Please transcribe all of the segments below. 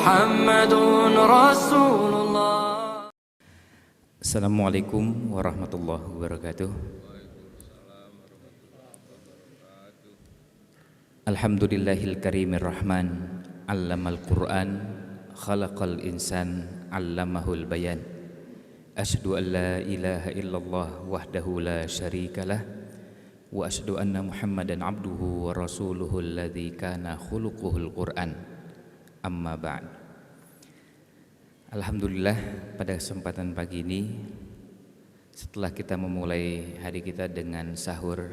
محمد رسول الله. Assalamualaikum warahmatullahi wabarakatuh. Alhamdulillahil karimir rahman, allamal Qur'an, khalaqal insan, allamahul bayan. Asyhadu an la ilaha illallah wahdahu la syarikalah, wa asyhadu anna Muhammadan abduhu wa rasuluhu alladzi kana khuluquhul Qur'an. Amma ba'd. Alhamdulillah, pada kesempatan pagi ini setelah kita memulai hari kita dengan sahur,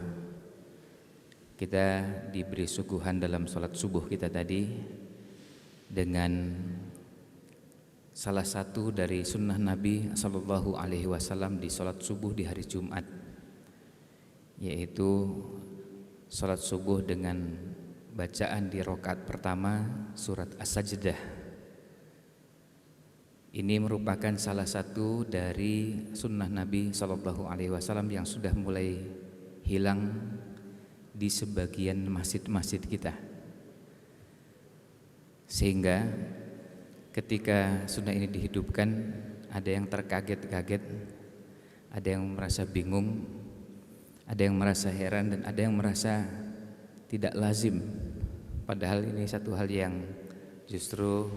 kita diberi suguhan dalam sholat subuh kita tadi dengan salah satu dari sunnah Nabi Sallallahu Alaihi Wasallam di sholat subuh di hari Jumat, yaitu sholat subuh dengan bacaan di rakaat pertama surat As-Sajdah. Ini merupakan salah satu dari sunnah Nabi Sallallahu Alaihi Wasallam yang sudah mulai hilang di sebagian masjid-masjid kita, sehingga ketika sunnah ini dihidupkan, ada yang terkaget-kaget, ada yang merasa bingung, ada yang merasa heran, dan ada yang merasa tidak lazim. Padahal ini satu hal yang justru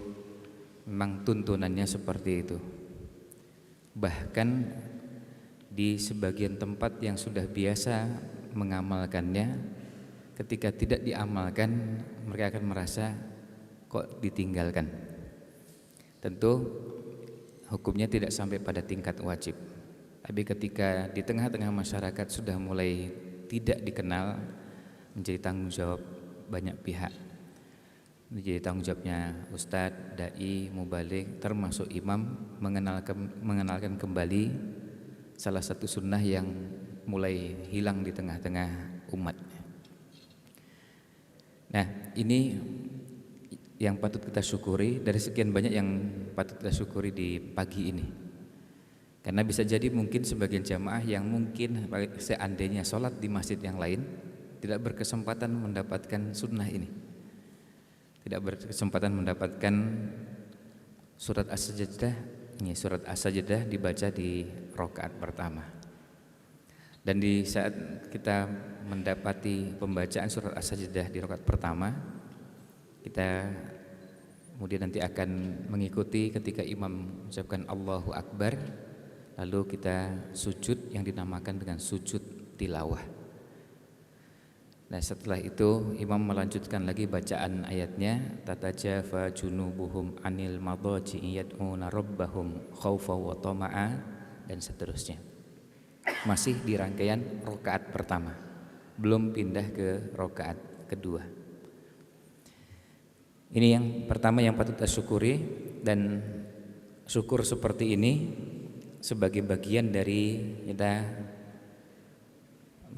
memang tuntunannya seperti itu. Bahkan di sebagian tempat yang sudah biasa mengamalkannya, ketika tidak diamalkan mereka akan merasa kok ditinggalkan. Tentu hukumnya tidak sampai pada tingkat wajib, tapi ketika di tengah-tengah masyarakat sudah mulai tidak dikenal, menjadi tanggung jawab banyak pihak. Menjadi tanggung jawabnya ustadz, dai, mubalik, termasuk imam mengenalkan kembali salah satu sunnah yang mulai hilang di tengah-tengah umat. Nah, ini yang patut kita syukuri dari sekian banyak yang patut kita syukuri di pagi ini. Karena bisa jadi mungkin sebagian jamaah yang mungkin seandainya sholat di masjid yang lain tidak berkesempatan mendapatkan sunnah ini, tidak berkesempatan mendapatkan surat As-Sajdah. Ini surat As-Sajdah dibaca di rakaat pertama. Dan di saat kita mendapati pembacaan surat As-Sajdah di rakaat pertama, kita kemudian nanti akan mengikuti ketika imam mengucapkan Allahu Akbar, lalu kita sujud yang dinamakan dengan sujud tilawah. Nah, setelah itu imam melanjutkan lagi bacaan ayatnya, tatajafa junubuhum anil madhaji yad'una rabbahum khaufa wa tama'a, dan seterusnya. Masih di rangkaian rakaat pertama, belum pindah ke rakaat kedua. Ini yang pertama yang patut kita syukuri, dan syukur seperti ini sebagai bagian dari kita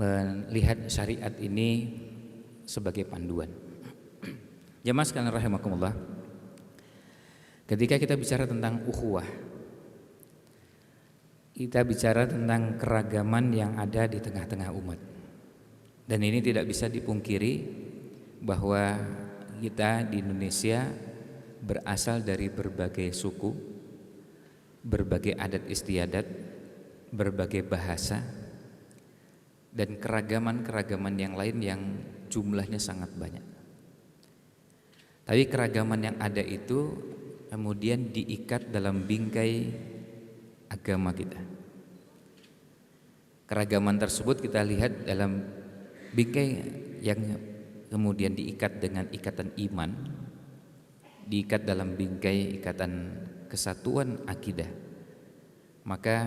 melihat syariat ini sebagai panduan. Jamaah sekalian rahimakumullah, ketika kita bicara tentang ukhuwah, kita bicara tentang keragaman yang ada di tengah-tengah umat. Dan ini tidak bisa dipungkiri bahwa kita di Indonesia berasal dari berbagai suku, berbagai adat istiadat, berbagai bahasa, dan keragaman-keragaman yang lain yang jumlahnya sangat banyak. Tapi keragaman yang ada itu kemudian diikat dalam bingkai agama kita. Keragaman tersebut kita lihat dalam bingkai yang kemudian diikat dengan ikatan iman, diikat dalam bingkai ikatan kesatuan akidah. Maka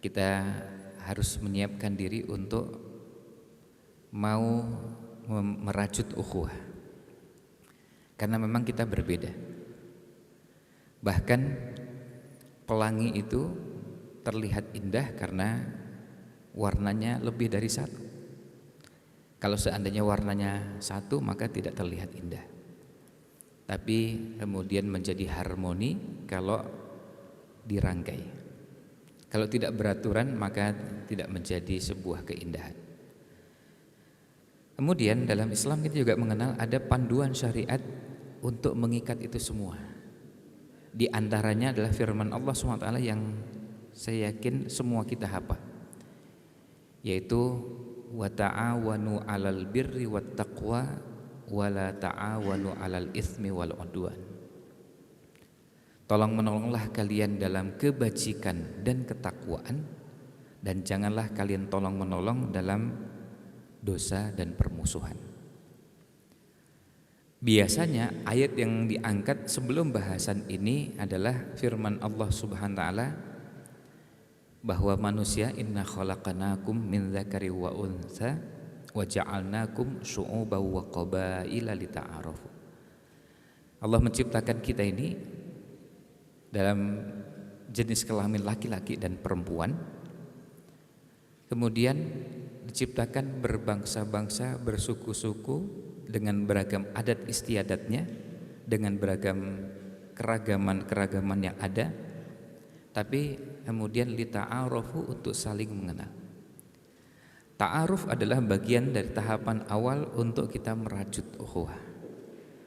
kita harus menyiapkan diri untuk mau merajut ukhuwah, karena memang kita berbeda. Bahkan pelangi itu terlihat indah karena warnanya lebih dari satu. Kalau seandainya warnanya satu, maka tidak terlihat indah. Tapi kemudian menjadi harmoni kalau dirangkai. Kalau tidak beraturan, maka tidak menjadi sebuah keindahan. Kemudian dalam Islam kita juga mengenal ada panduan syariat untuk mengikat itu semua. Di antaranya adalah firman Allah SWT yang saya yakin semua kita hafal, yaitu wa ta'awanu 'alal birri wat taqwa wa la ta'awanu 'alal itsmi wal 'udwan. Tolong menolonglah kalian dalam kebajikan dan ketakwaan, dan janganlah kalian tolong menolong dalam dosa dan permusuhan. Biasanya ayat yang diangkat sebelum bahasan ini adalah firman Allah Subhanahu wa taala bahwa manusia inna khalaqnakum min dzakari wa untha wa ja'alnakum syu'uban wa qabaila lita'arafu. Allah menciptakan kita ini dalam jenis kelamin laki-laki dan perempuan, kemudian diciptakan berbangsa-bangsa, bersuku-suku dengan beragam adat istiadatnya, dengan beragam keragaman yang ada, tapi kemudian lita'arufu, untuk saling mengenal. Ta'aruf adalah bagian dari tahapan awal untuk kita merajut ukhuwah.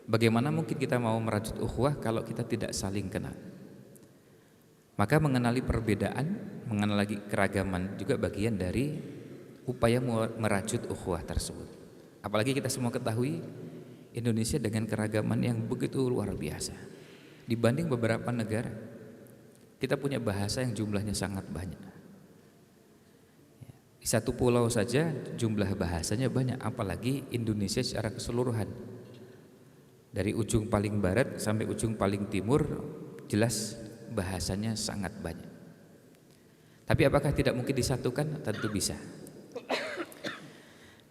Bagaimana mungkin kita mau merajut ukhuwah kalau kita tidak saling kenal? Maka mengenali perbedaan, mengenali keragaman juga bagian dari upaya merajut ukhuwah tersebut. Apalagi kita semua ketahui Indonesia dengan keragaman yang begitu luar biasa. Dibanding beberapa negara, kita punya bahasa yang jumlahnya sangat banyak. Di satu pulau saja jumlah bahasanya banyak, apalagi Indonesia secara keseluruhan. Dari ujung paling barat sampai ujung paling timur, jelas bahasanya sangat banyak. Tapi apakah tidak mungkin disatukan? Tentu bisa.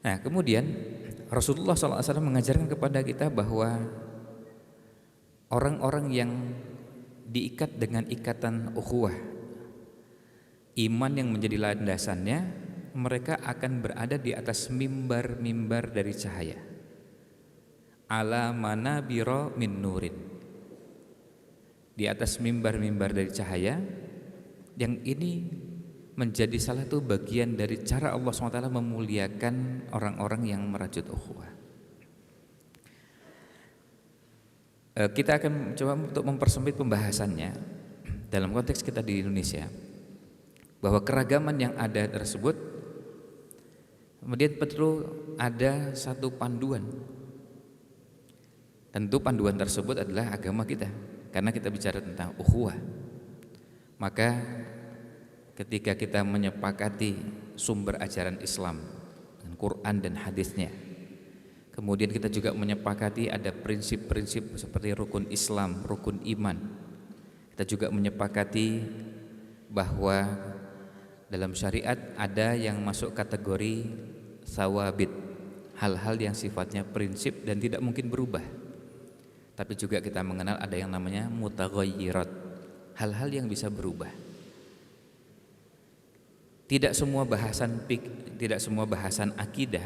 Nah, kemudian Rasulullah SAW mengajarkan kepada kita bahwa orang-orang yang diikat dengan ikatan ukhuwah, iman yang menjadi landasannya, mereka akan berada di atas mimbar-mimbar dari cahaya, ala manabira min nurin, di atas mimbar-mimbar dari cahaya, yang ini menjadi salah satu bagian dari cara Allah SWT memuliakan orang-orang yang merajut ukhuwah. Kita akan coba untuk mempersempit pembahasannya dalam konteks kita di Indonesia, bahwa keragaman yang ada tersebut kemudian perlu ada satu panduan. Tentu panduan tersebut adalah agama kita, karena kita bicara tentang ukhuwah. Maka ketika kita menyepakati sumber ajaran Islam dengan Quran dan hadisnya, kemudian kita juga menyepakati ada prinsip-prinsip seperti rukun Islam, rukun iman. Kita juga menyepakati bahwa dalam syariat ada yang masuk kategori sawabit, hal-hal yang sifatnya prinsip dan tidak mungkin berubah. Tapi juga kita mengenal ada yang namanya mutaghayyirat, hal-hal yang bisa berubah. Tidak semua bahasan tidak semua bahasan akidah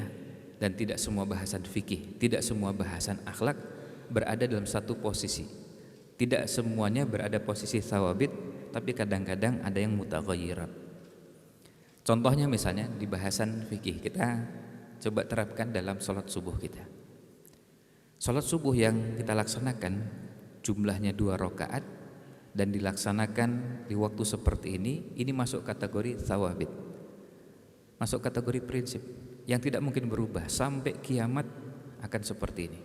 dan tidak semua bahasan fikih, tidak semua bahasan akhlak berada dalam satu posisi. Tidak semuanya berada posisi sawabit, tapi kadang-kadang ada yang mutaghayyirat. Contohnya misalnya di bahasan fikih, kita coba terapkan dalam sholat subuh kita. Sholat subuh yang kita laksanakan jumlahnya 2 rakaat dan dilaksanakan di waktu seperti ini masuk kategori sawabit, masuk kategori prinsip yang tidak mungkin berubah sampai kiamat. Akan seperti ini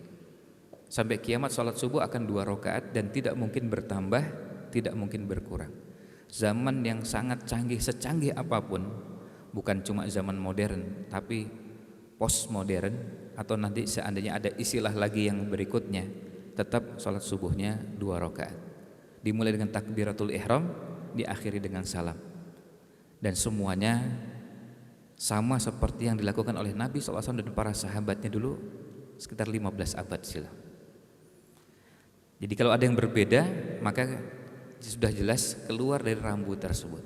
sampai kiamat, sholat subuh akan 2 rakaat dan tidak mungkin bertambah, tidak mungkin berkurang. Zaman yang sangat canggih, secanggih apapun, bukan cuma zaman modern tapi postmodern, atau nanti seandainya ada istilah lagi yang berikutnya, tetap sholat subuhnya 2 rakaat, dimulai dengan takbiratul ihram, diakhiri dengan salam, dan semuanya sama seperti yang dilakukan oleh Nabi SAW dan para sahabatnya dulu sekitar 15 abad silam. Jadi kalau ada yang berbeda, maka sudah jelas keluar dari rambu tersebut.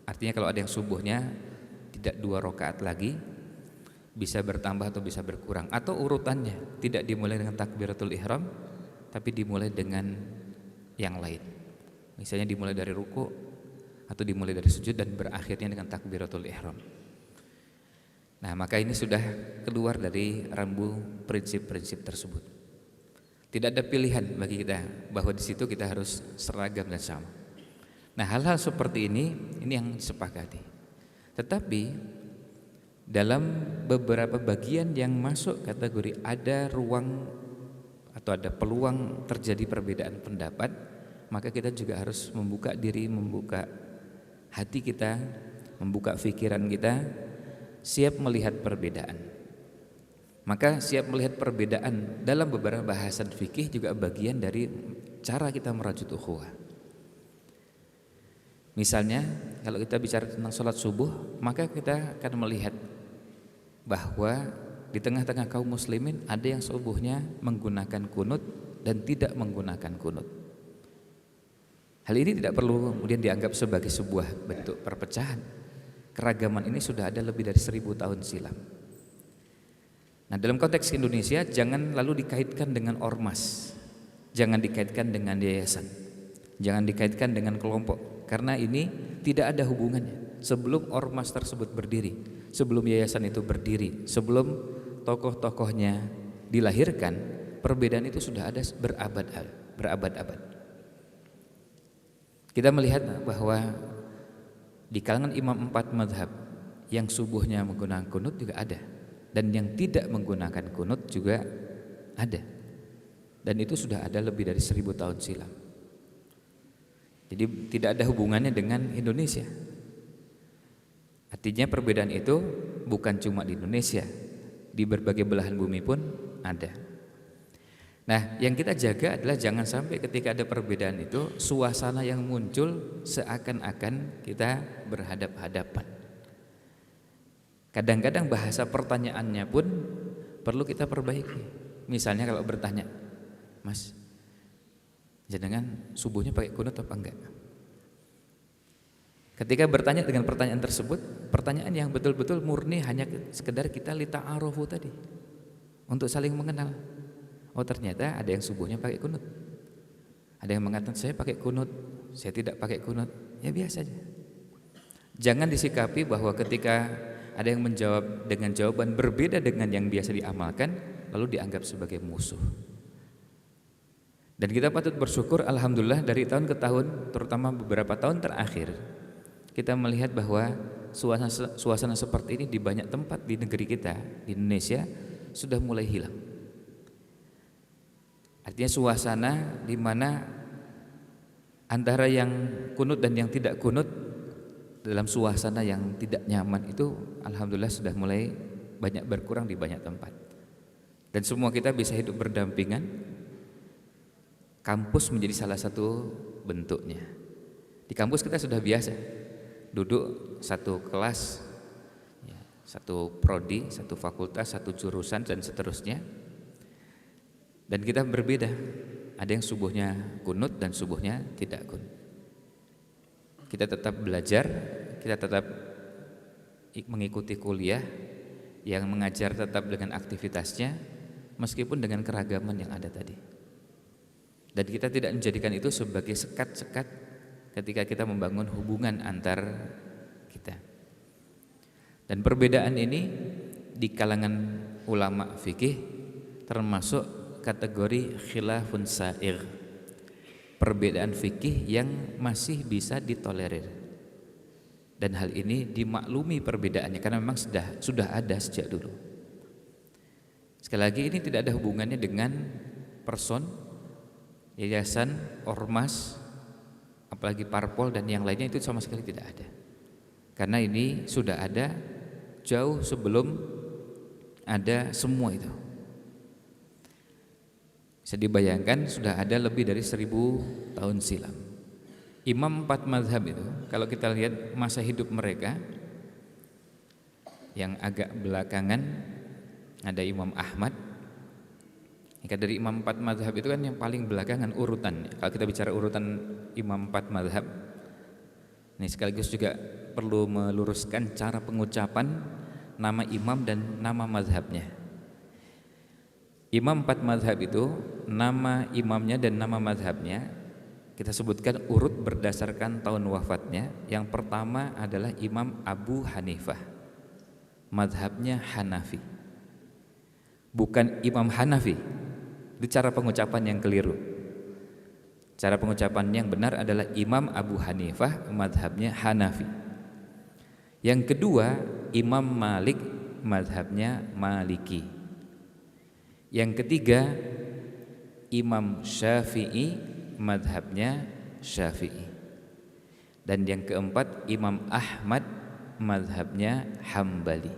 Artinya kalau ada yang subuhnya tidak 2 rakaat lagi, bisa bertambah atau bisa berkurang, atau urutannya tidak dimulai dengan takbiratul ihram tapi dimulai dengan yang lain. Misalnya dimulai dari ruku atau dimulai dari sujud dan berakhirnya dengan takbiratul ihram. Nah, maka ini sudah keluar dari rambu prinsip-prinsip tersebut. Tidak ada pilihan bagi kita bahwa di situ kita harus seragam dan sama. Nah, hal-hal seperti ini yang disepakati. Tetapi dalam beberapa bagian yang masuk kategori ada ruang atau ada peluang terjadi perbedaan pendapat, maka kita juga harus membuka diri, membuka hati kita, membuka pikiran kita, siap melihat perbedaan. Maka siap melihat perbedaan dalam beberapa bahasan fikih juga bagian dari cara kita merajut ukhuwah. Misalnya kalau kita bicara tentang sholat subuh, maka kita akan melihat bahwa di tengah-tengah kaum muslimin ada yang subuhnya menggunakan kunut dan tidak menggunakan kunut. Hal ini tidak perlu kemudian dianggap sebagai sebuah bentuk perpecahan. Keragaman ini sudah ada lebih dari 1000 tahun silam. Nah, dalam konteks Indonesia jangan lalu dikaitkan dengan ormas, jangan dikaitkan dengan yayasan, jangan dikaitkan dengan kelompok, karena ini tidak ada hubungannya. Sebelum ormas tersebut berdiri, sebelum yayasan itu berdiri, sebelum tokoh-tokohnya dilahirkan, perbedaan itu sudah ada berabad-abad. Kita melihat bahwa di kalangan imam 4 mazhab yang subuhnya menggunakan kunut juga ada, dan yang tidak menggunakan kunut juga ada. Dan itu sudah ada lebih dari 1000 tahun silam. Jadi tidak ada hubungannya dengan Indonesia. Artinya perbedaan itu bukan cuma di Indonesia, di berbagai belahan bumi pun ada. Nah, yang kita jaga adalah jangan sampai ketika ada perbedaan itu suasana yang muncul seakan-akan kita berhadap-hadapan. Kadang-kadang bahasa pertanyaannya pun perlu kita perbaiki. Misalnya kalau bertanya, Mas, jenengan subuhnya pakai kunut apa enggak? Ketika bertanya dengan pertanyaan tersebut, pertanyaan yang betul-betul murni hanya sekedar kita lita'arufu tadi, untuk saling mengenal. Oh, ternyata ada yang subuhnya pakai kunut. Ada yang mengatakan saya pakai kunut, saya tidak pakai kunut. Ya biasa aja. Jangan disikapi bahwa ketika ada yang menjawab dengan jawaban berbeda dengan yang biasa diamalkan, lalu dianggap sebagai musuh. Dan kita patut bersyukur, alhamdulillah dari tahun ke tahun, terutama beberapa tahun terakhir, kita melihat bahwa suasana seperti ini di banyak tempat di negeri kita, di Indonesia, sudah mulai hilang. Artinya suasana di mana antara yang kunut dan yang tidak kunut dalam suasana yang tidak nyaman itu alhamdulillah sudah mulai banyak berkurang di banyak tempat. Dan semua kita bisa hidup berdampingan. Kampus menjadi salah satu bentuknya. Di kampus kita sudah biasa duduk satu kelas, satu prodi, satu fakultas, satu jurusan dan seterusnya. Dan kita berbeda. Ada yang subuhnya kunut dan subuhnya tidak kunut. Kita tetap belajar, kita tetap mengikuti kuliah yang mengajar tetap dengan aktivitasnya, meskipun dengan keragaman yang ada tadi. Dan kita tidak menjadikan itu sebagai sekat-sekat ketika kita membangun hubungan antar kita. Dan perbedaan ini di kalangan ulama fikih termasuk kategori khilafun sa'ir, perbedaan fikih yang masih bisa ditolerir. Dan hal ini dimaklumi perbedaannya karena memang sudah ada sejak dulu. Sekali lagi ini tidak ada hubungannya dengan person, yayasan, ormas, apalagi parpol dan yang lainnya, itu sama sekali tidak ada. Karena ini sudah ada jauh sebelum ada semua itu. Bisa dibayangkan sudah ada lebih dari 1000 tahun silam. Imam 4 mazhab itu kalau kita lihat masa hidup mereka, yang agak belakangan ada Imam Ahmad. Jika dari Imam 4 mazhab itu kan yang paling belakangan urutannya. Kalau kita bicara urutan Imam 4 mazhab, ini sekaligus juga perlu meluruskan cara pengucapan nama imam dan nama mazhabnya. Imam 4 mazhab itu nama imamnya dan nama mazhabnya kita sebutkan urut berdasarkan tahun wafatnya. Yang pertama adalah Imam Abu Hanifah, mazhabnya Hanafi. Bukan Imam Hanafi, Itu cara pengucapan yang keliru. Cara pengucapan yang benar adalah Imam Abu Hanifah, madhabnya Hanafi. Yang kedua, Imam Malik, madhabnya Maliki. Yang ketiga, Imam Syafi'i, madhabnya Syafi'i. Dan yang keempat, Imam Ahmad, madhabnya Hambali.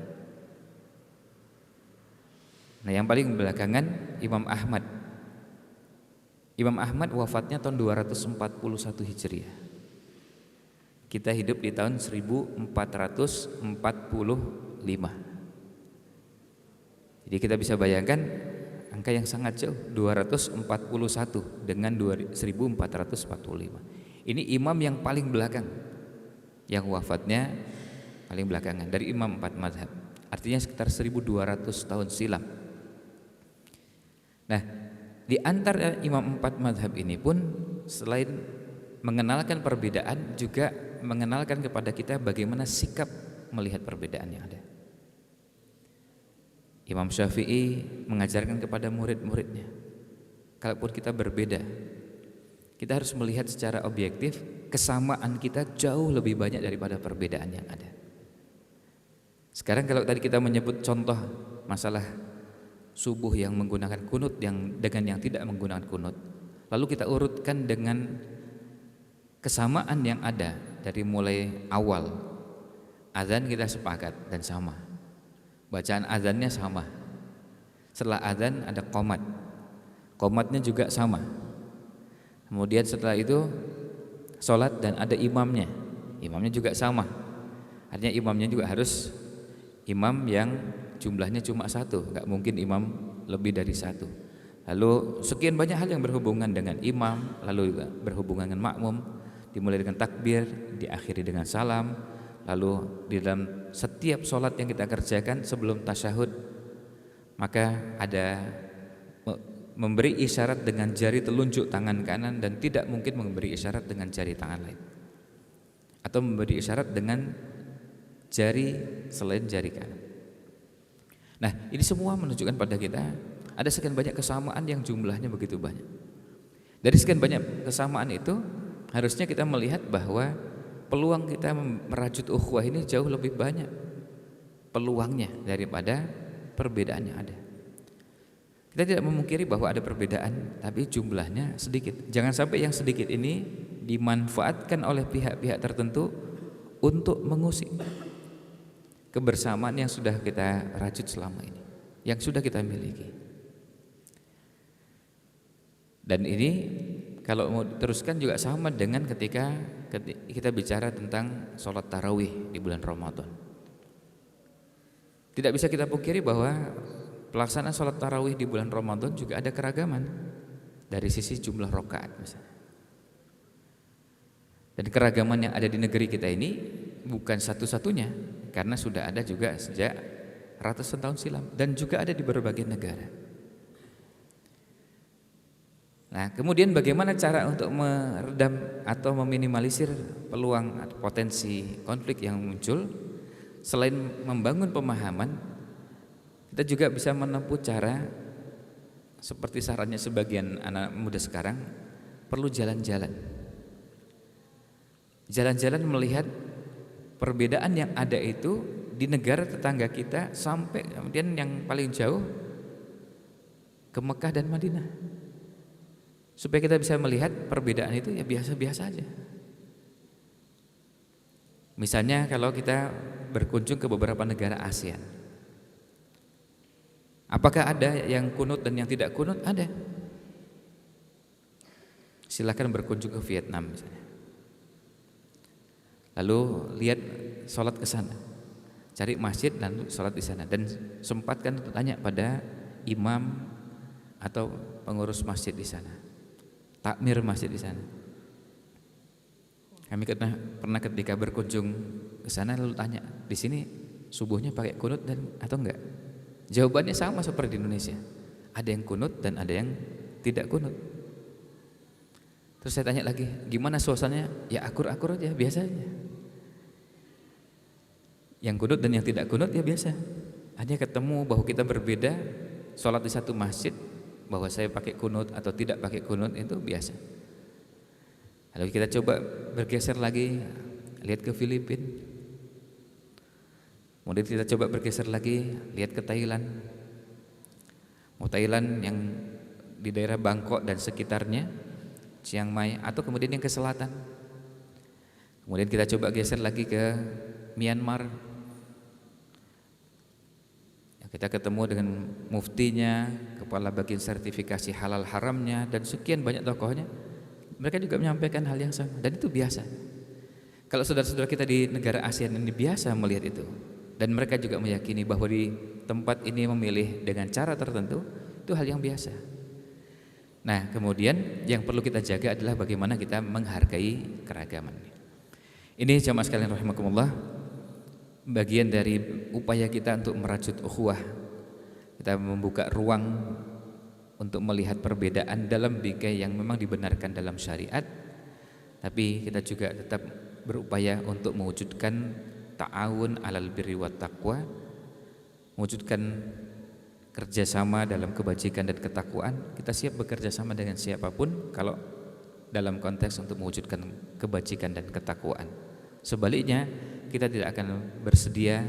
Nah, yang paling belakangan Imam Ahmad. Imam Ahmad wafatnya tahun 241 Hijriah. Kita hidup di tahun 1445. Jadi kita bisa bayangkan angka yang sangat jauh, 241 dengan 1445. Ini imam yang paling belakang, yang wafatnya paling belakangan dari imam 4 mazhab. Artinya sekitar 1200 tahun silam. Nah, di antara imam 4 mazhab ini pun selain mengenalkan perbedaan, juga mengenalkan kepada kita bagaimana sikap melihat perbedaan yang ada. Imam Syafi'i mengajarkan kepada murid-muridnya, kalaupun kita berbeda, kita harus melihat secara objektif, kesamaan kita jauh lebih banyak daripada perbedaan yang ada. Sekarang kalau tadi kita menyebut contoh masalah subuh yang menggunakan kunut dengan yang tidak menggunakan kunut, lalu kita urutkan dengan kesamaan yang ada dari mulai awal azan, kita sepakat dan sama, bacaan azannya sama. Setelah azan ada qomat, qomatnya juga sama. Kemudian setelah itu sholat dan ada imamnya, imamnya juga sama. Artinya imamnya juga harus imam yang jumlahnya cuma satu, nggak mungkin imam lebih dari satu. Lalu sekian banyak hal yang berhubungan dengan imam, lalu juga berhubungan dengan makmum, dimulai dengan takbir, diakhiri dengan salam. Lalu di dalam setiap sholat yang kita kerjakan sebelum tasyahud, maka ada memberi isyarat dengan jari telunjuk tangan kanan dan tidak mungkin memberi isyarat dengan jari tangan lain, atau memberi isyarat dengan jari selain jari kanan. Nah, ini semua menunjukkan pada kita ada sekian banyak kesamaan yang jumlahnya begitu banyak. Dari sekian banyak kesamaan itu, harusnya kita melihat bahwa peluang kita merajut ukhuwah ini jauh lebih banyak peluangnya daripada perbedaan yang ada. Kita tidak memungkiri bahwa ada perbedaan, tapi jumlahnya sedikit. Jangan sampai yang sedikit ini dimanfaatkan oleh pihak-pihak tertentu untuk mengusik kebersamaan yang sudah kita rajut selama ini, yang sudah kita miliki. Dan ini kalau mau teruskan juga sama dengan ketika kita bicara tentang sholat tarawih di bulan Ramadan. Tidak bisa kita pungkiri bahwa pelaksanaan sholat tarawih di bulan Ramadan juga ada keragaman dari sisi jumlah rakaat misalnya. Dan keragaman yang ada di negeri kita ini bukan satu-satunya, karena sudah ada juga sejak ratusan tahun silam dan juga ada di berbagai negara. Nah, kemudian bagaimana cara untuk meredam atau meminimalisir peluang atau potensi konflik yang muncul? Selain membangun pemahaman, kita juga bisa menempuh cara seperti sarannya sebagian anak muda sekarang, perlu jalan-jalan. Jalan-jalan melihat perbedaan yang ada itu di negara tetangga kita, sampai kemudian yang paling jauh ke Mekah dan Madinah, supaya kita bisa melihat perbedaan itu ya biasa-biasa aja. Misalnya kalau kita berkunjung ke beberapa negara ASEAN, apakah ada yang kunut dan yang tidak kunut? Ada. Silakan berkunjung ke Vietnam misalnya, lalu lihat sholat ke sana, cari masjid dan sholat di sana, dan sempatkan untuk tanya pada imam atau pengurus masjid di sana, takmir masjid di sana. Kami pernah ketika berkunjung ke sana lalu tanya, di sini subuhnya pakai kunut dan atau enggak? Jawabannya sama seperti di Indonesia, ada yang kunut dan ada yang tidak kunut. Terus saya tanya lagi, gimana suasananya? Ya akur-akur aja, biasa aja. Yang kunut dan yang tidak kunut ya biasa. Hanya ketemu bahwa kita berbeda, sholat di satu masjid bahwa saya pakai kunut atau tidak pakai kunut itu biasa. Lalu kita coba bergeser lagi, lihat ke Filipina. Kemudian kita coba bergeser lagi, lihat ke Thailand. Thailand yang di daerah Bangkok dan sekitarnya, Chiang Mai, atau kemudian yang ke selatan. Kemudian kita coba geser lagi ke Myanmar. Kita ketemu dengan muftinya, kepala bagian sertifikasi halal haramnya, dan sekian banyak tokohnya. Mereka juga menyampaikan hal yang sama, dan itu biasa. Kalau saudara-saudara kita di negara ASEAN ini biasa melihat itu, dan mereka juga meyakini bahwa di tempat ini memilih dengan cara tertentu, itu hal yang biasa. Nah, kemudian yang perlu kita jaga adalah bagaimana kita menghargai keragaman. Ini jamaah sekalian rahimakumullah, bagian dari upaya kita untuk merajut ukhuwah. Kita membuka ruang untuk melihat perbedaan dalam bingkai yang memang dibenarkan dalam syariat, tapi kita juga tetap berupaya untuk mewujudkan ta'awun alal birri wat taqwa, mewujudkan kerjasama dalam kebajikan dan ketakwaan. Kita siap bekerja sama dengan siapapun kalau dalam konteks untuk mewujudkan kebajikan dan ketakwaan. Sebaliknya, kita tidak akan bersedia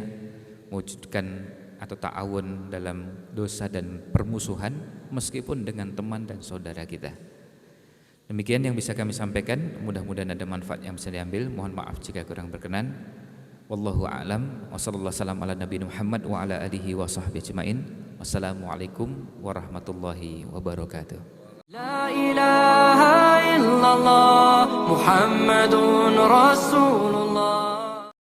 mewujudkan atau ta'awun dalam dosa dan permusuhan meskipun dengan teman dan saudara kita. Demikian yang bisa kami sampaikan, mudah-mudahan ada manfaat yang bisa diambil. Mohon maaf jika kurang berkenan. Wallahu a'lam. Wassallallahu ala nabiyina Muhammad wa ala alihi wa sahbihi ajmain. Wassalamualaikum warahmatullahi wabarakatuh. La ilaha illallah Muhammadun Rasulullah.